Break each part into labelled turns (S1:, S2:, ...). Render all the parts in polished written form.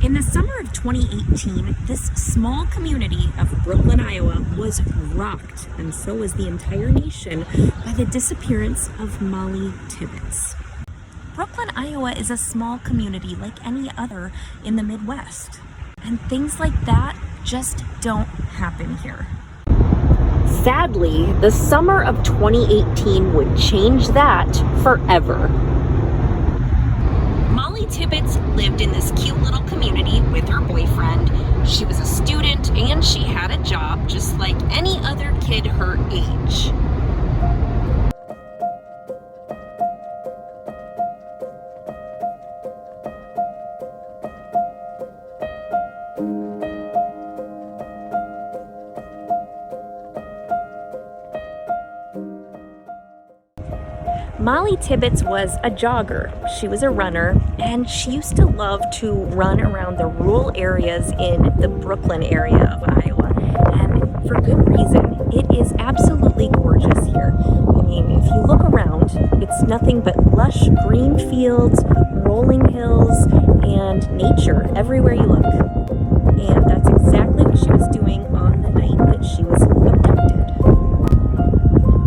S1: In the summer of 2018, this small community of Brooklyn, Iowa was rocked, and so was the entire nation, by the disappearance of Mollie Tibbetts. Brooklyn, Iowa is a small community like any other in the Midwest, and things like that just don't happen here. Sadly, the summer of 2018 would change that forever. Mollie Tibbetts lived in this cute little community with her boyfriend. She was a student and she had a job just like any other kid her age. Mollie Tibbetts was a jogger. She was a runner, and she used to love to run around the rural areas in the Brooklyn area of Iowa. And for good reason. It is absolutely gorgeous here. I mean, if you look around, it's nothing but lush green fields, rolling hills, and nature everywhere you look. And that's exactly what she was doing on the night that she was abducted.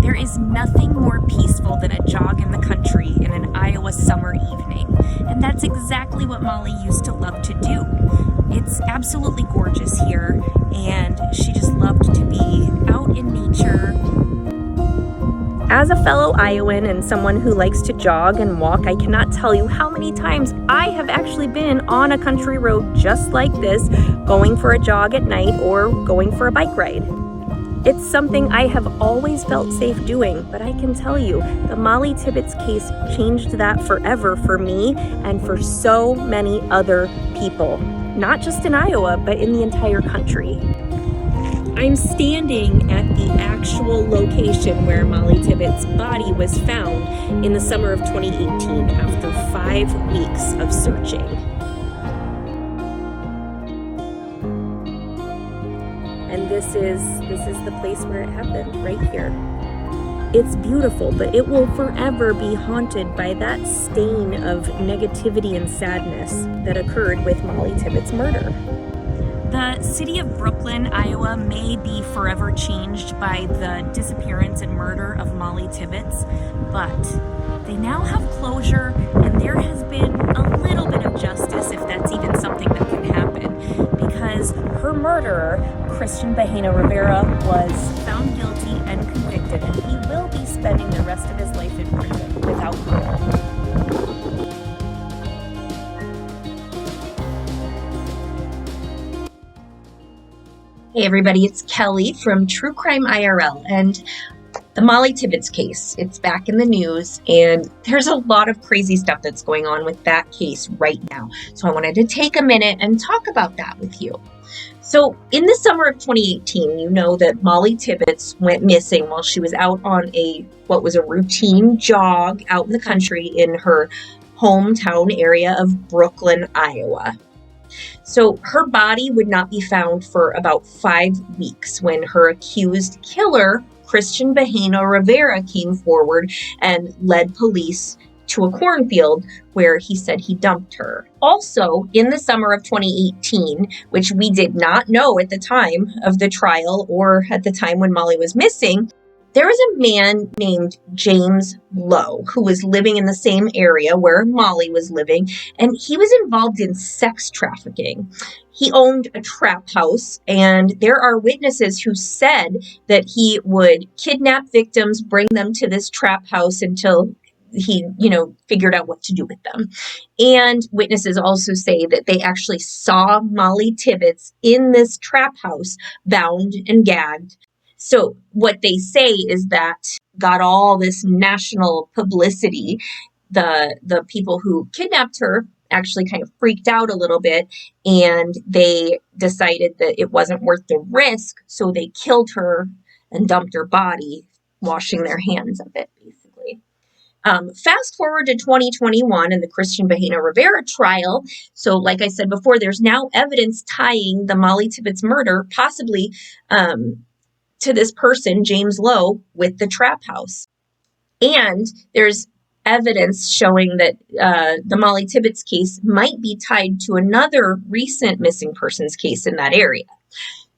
S1: There is nothing more peaceful than a jog in the country in an Iowa summer evening, and that's exactly what Mollie used to love to do. It's absolutely gorgeous here, and she just loved to be out in nature. As a fellow Iowan and someone who likes to jog and walk, I cannot tell you how many times I have actually been on a country road just like this, going for a jog at night or going for a bike ride. It's something I have always felt safe doing, but I can tell you, the Mollie Tibbetts case changed that forever for me and for so many other people, not just in Iowa, but in the entire country. I'm standing at the actual location where Mollie Tibbetts' body was found in the summer of 2018 after 5 weeks of searching. And this is the place where it happened, right here. It's beautiful, but it will forever be haunted by that stain of negativity and sadness that occurred with Mollie Tibbetts' murder. The city of Brooklyn, Iowa may be forever changed by the disappearance and murder of Mollie Tibbetts, but they now have closure, and there has been a little bit of justice, if that's even something that can happen, because her murderer, Christian Bahena Rivera, was found guilty and convicted, and he will be spending the rest of his life in prison without parole. Hey everybody, it's Kelly from True Crime IRL, and the Mollie Tibbetts case, it's back in the news, and there's a lot of crazy stuff that's going on with that case right now. So I wanted to take a minute and talk about that with you. So in the summer of 2018, you know that Mollie Tibbetts went missing while she was out on what was a routine jog out in the country in her hometown area of Brooklyn, Iowa. So her body would not be found for about 5 weeks when her accused killer, Christian Bahena Rivera, came forward and led police to a cornfield where he said he dumped her. Also, in the summer of 2018, which we did not know at the time of the trial or at the time when Mollie was missing, there was a man named James Lowe who was living in the same area where Mollie was living, and he was involved in sex trafficking. He owned a trap house, and there are witnesses who said that he would kidnap victims, bring them to this trap house until he, figured out what to do with them. And witnesses also say that they actually saw Mollie Tibbetts in this trap house, bound and gagged. So what they say is that got all this national publicity. The people who kidnapped her actually kind of freaked out a little bit, and they decided that it wasn't worth the risk, so they killed her and dumped her body, washing their hands of it, basically. Fast forward to 2021 and the Christian Bahena Rivera trial. So like I said before, there's now evidence tying the Mollie Tibbetts murder possibly to this person, James Lowe, with the trap house. And there's evidence showing that the Mollie Tibbetts case might be tied to another recent missing persons case in that area.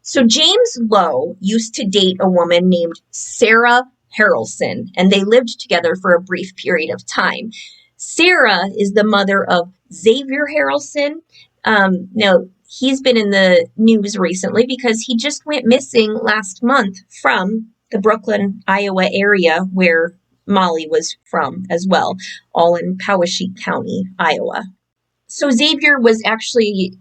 S1: So James Lowe used to date a woman named Sarah Harrelson, and they lived together for a brief period of time. Sarah is the mother of Xavier Harrelson. Now, he's been in the news recently because he just went missing last month from the Brooklyn, Iowa area where Mollie was from as well, all in Poweshiek County, Iowa. So Xavier was actually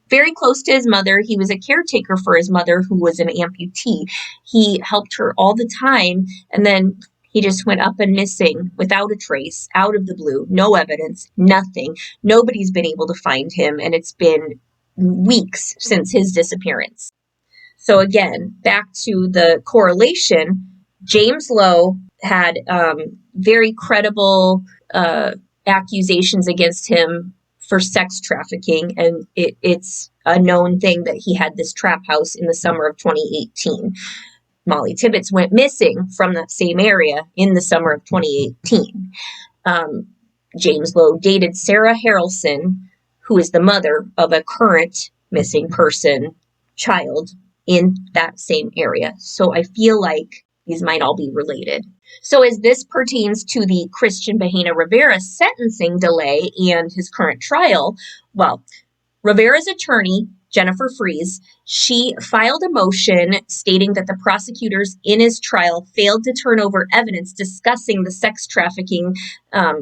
S1: very close to his mother. He was a caretaker for his mother, who was an amputee. He helped her all the time, and then he just went up and missing without a trace, out of the blue, no evidence, nothing. Nobody's been able to find him, and it's been weeks since his disappearance. So again, back to the correlation, James Lowe had very credible accusations against him for sex trafficking, and it's a known thing that he had this trap house in the summer of 2018. Mollie Tibbetts went missing from that same area in the summer of 2018. James Lowe dated Sarah Harrelson, who is the mother of a current missing person child in that same area. So I feel like these might all be related. So as this pertains to the Christian Bahena Rivera sentencing delay and his current trial, well, Rivera's attorney, Jennifer Fries, she filed a motion stating that the prosecutors in his trial failed to turn over evidence discussing the sex trafficking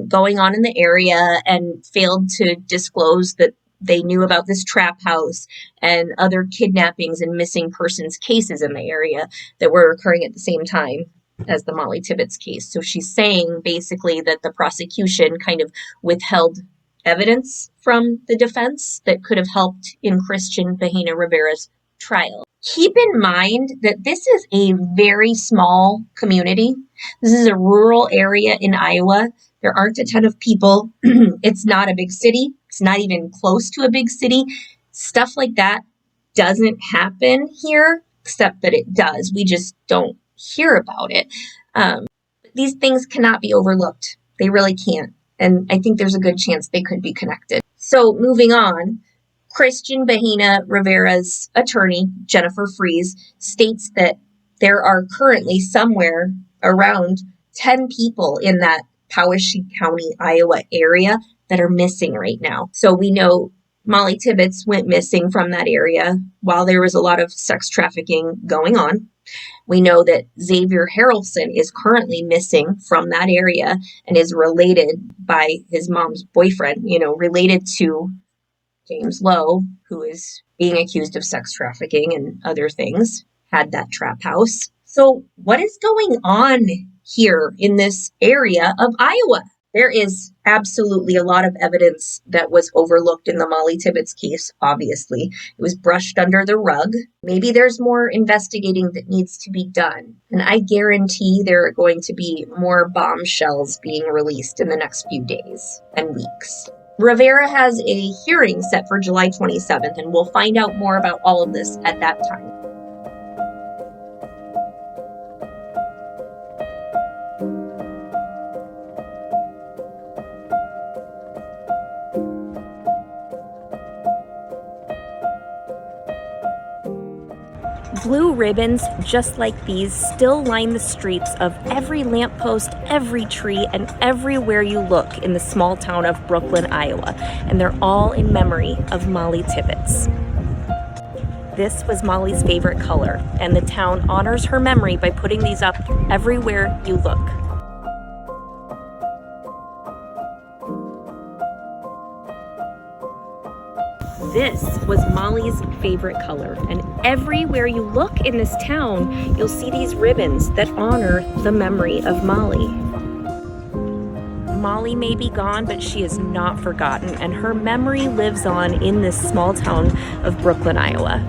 S1: going on in the area and failed to disclose that they knew about this trap house and other kidnappings and missing persons cases in the area that were occurring at the same time as the Mollie Tibbetts case. So she's saying basically that the prosecution kind of withheld evidence from the defense that could have helped in Christian Bahena Rivera's trial. Keep in mind that this is a very small community. This is a rural area in Iowa. There aren't a ton of people. It's not a big city. It's not even close to a big city. Stuff like that doesn't happen here, except that it does. We just don't hear about it. These things cannot be overlooked. They really can't. And I think there's a good chance they could be connected. So moving on, Christian Bahena Rivera's attorney, Jennifer Fries, states that there are currently somewhere around 10 people in that Poweshiek County, Iowa area that are missing right now. So we know Mollie Tibbetts went missing from that area while there was a lot of sex trafficking going on. We know that Xavier Harrelson is currently missing from that area and is related by his mom's boyfriend, related to James Lowe, who is being accused of sex trafficking and other things, had that trap house. So what is going on here in this area of Iowa? There is absolutely a lot of evidence that was overlooked in the Mollie Tibbetts case, obviously. It was brushed under the rug. Maybe there's more investigating that needs to be done. And I guarantee there are going to be more bombshells being released in the next few days and weeks. Rivera has a hearing set for July 27th, and we'll find out more about all of this at that time.
S2: Blue ribbons just like these still line the streets of every lamppost, every tree, and everywhere you look in the small town of Brooklyn, Iowa. And they're all in memory of Mollie Tibbetts. This was Mollie's favorite color, and the town honors her memory by putting these up everywhere you look. This was Mollie's favorite color, and everywhere you look in this town, you'll see these ribbons that honor the memory of Mollie. Mollie may be gone, but she is not forgotten, and her memory lives on in this small town of Brooklyn, Iowa.